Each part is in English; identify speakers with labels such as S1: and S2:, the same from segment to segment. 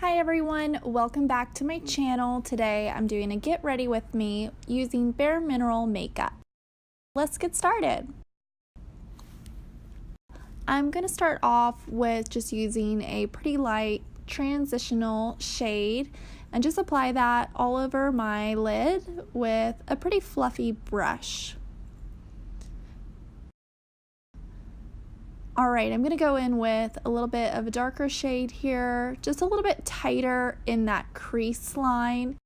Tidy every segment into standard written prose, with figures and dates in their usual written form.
S1: Hi everyone, welcome back to my channel. Today I'm doing a get ready with me using Bare Mineral makeup. Let's get started. I'm going to start off with just using a pretty light transitional shade and just apply that all over my lid with a pretty fluffy brush. Alright, I'm going to go in with a little bit of a darker shade here, just a little bit tighter in that crease line.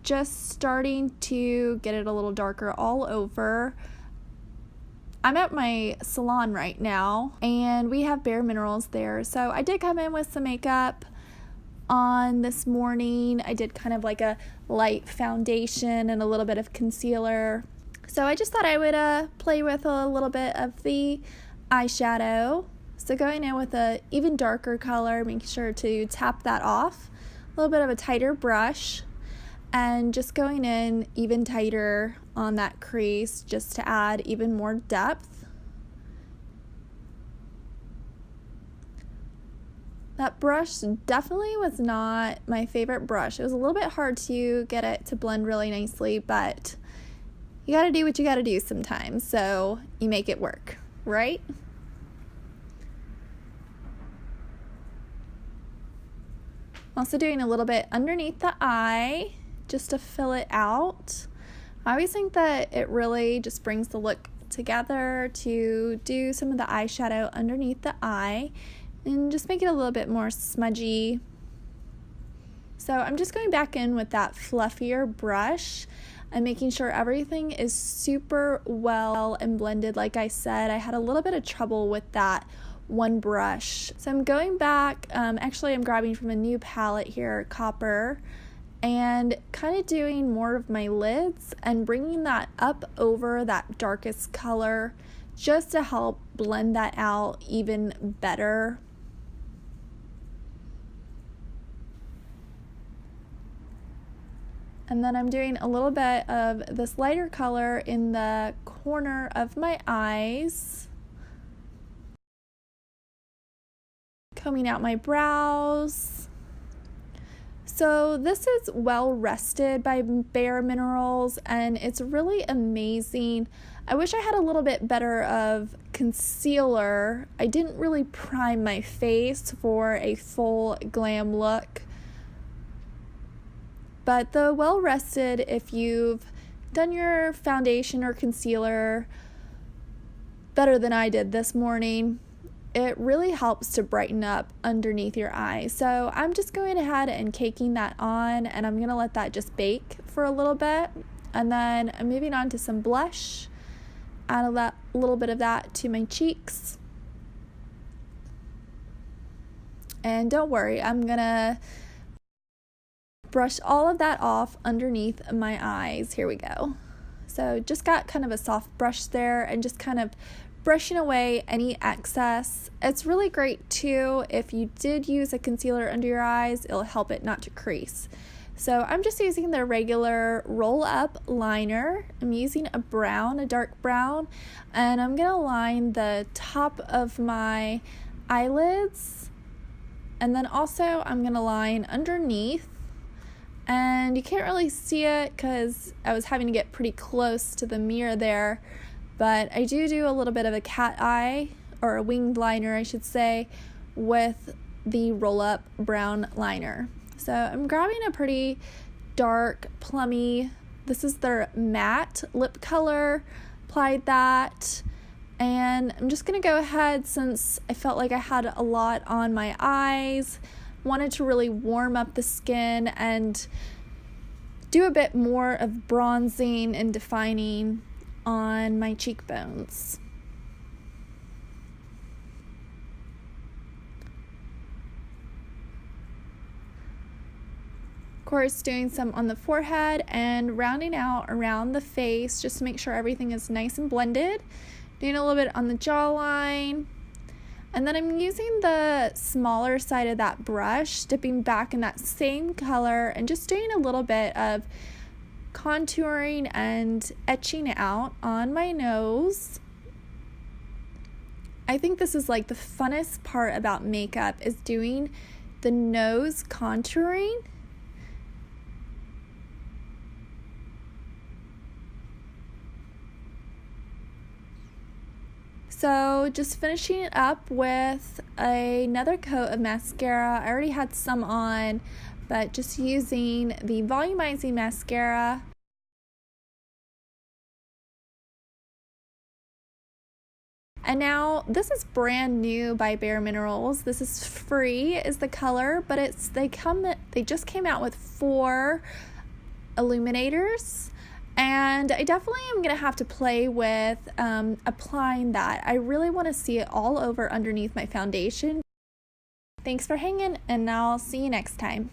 S1: Just starting to get it a little darker all over. I'm at my salon right now and we have Bare Minerals there, so I did come in with some makeup on this morning. I did kind of like a light foundation and a little bit of concealer. So I just thought I would play with a little bit of the eyeshadow. So going in with a even darker color, make sure to tap that off. A little bit of a tighter brush and just going in even tighter on that crease just to add even more depth. That brush definitely was not my favorite brush. It was a little bit hard to get it to blend really nicely, but you gotta do what you gotta do sometimes, so you make it work, right? Also doing a little bit underneath the eye, just to fill it out. I always think that it really just brings the look together to do some of the eyeshadow underneath the eye and just make it a little bit more smudgy. So I'm just going back in with that fluffier brush and making sure everything is super well and blended. Like I said, I had a little bit of trouble with that one brush. So I'm going back, actually I'm grabbing from a new palette here, Copper, and kind of doing more of my lids and bringing that up over that darkest color just to help blend that out even better. And then I'm doing a little bit of this lighter color in the corner of my eyes. Combing out my brows. So this is Well Rested by Bare Minerals and it's really amazing. I wish I had a little bit better of concealer. I didn't really prime my face for a full glam look. But the Well Rested, if you've done your foundation or concealer better than I did this morning, it really helps to brighten up underneath your eyes. So I'm just going ahead and caking that on, and I'm going to let that just bake for a little bit. And then I'm moving on to some blush. Add a little bit of that to my cheeks. And don't worry, I'm going to brush all of that off underneath my eyes. Here we go. So just got kind of a soft brush there and just kind of brushing away any excess. It's really great too if you did use a concealer under your eyes, it'll help it not to crease. So I'm just using the regular roll up liner. I'm using a brown, a dark brown, and I'm gonna line the top of my eyelids, and then also I'm gonna line underneath. And you can't really see it because I was having to get pretty close to the mirror there, but I do a little bit of a cat eye, or a winged liner I should say, with the roll up brown liner. So I'm grabbing a pretty dark plummy, this is their matte lip color, applied that, and I'm just gonna go ahead, since I felt like I had a lot on my eyes, wanted to really warm up the skin and do a bit more of bronzing and defining on my cheekbones. Of course, doing some on the forehead and rounding out around the face just to make sure everything is nice and blended. Doing a little bit on the jawline. And then I'm using the smaller side of that brush, dipping back in that same color and just doing a little bit of contouring and etching out on my nose. I think this is like the funnest part about makeup, is doing the nose contouring. So just finishing it up with another coat of mascara. I already had some on, but just using the volumizing mascara. And now this is brand new by Bare Minerals. This is Free is the color, but they just came out with 4 illuminators. And I definitely am going to have to play with applying that. I really want to see it all over underneath my foundation. Thanks for hanging, and I'll see you next time.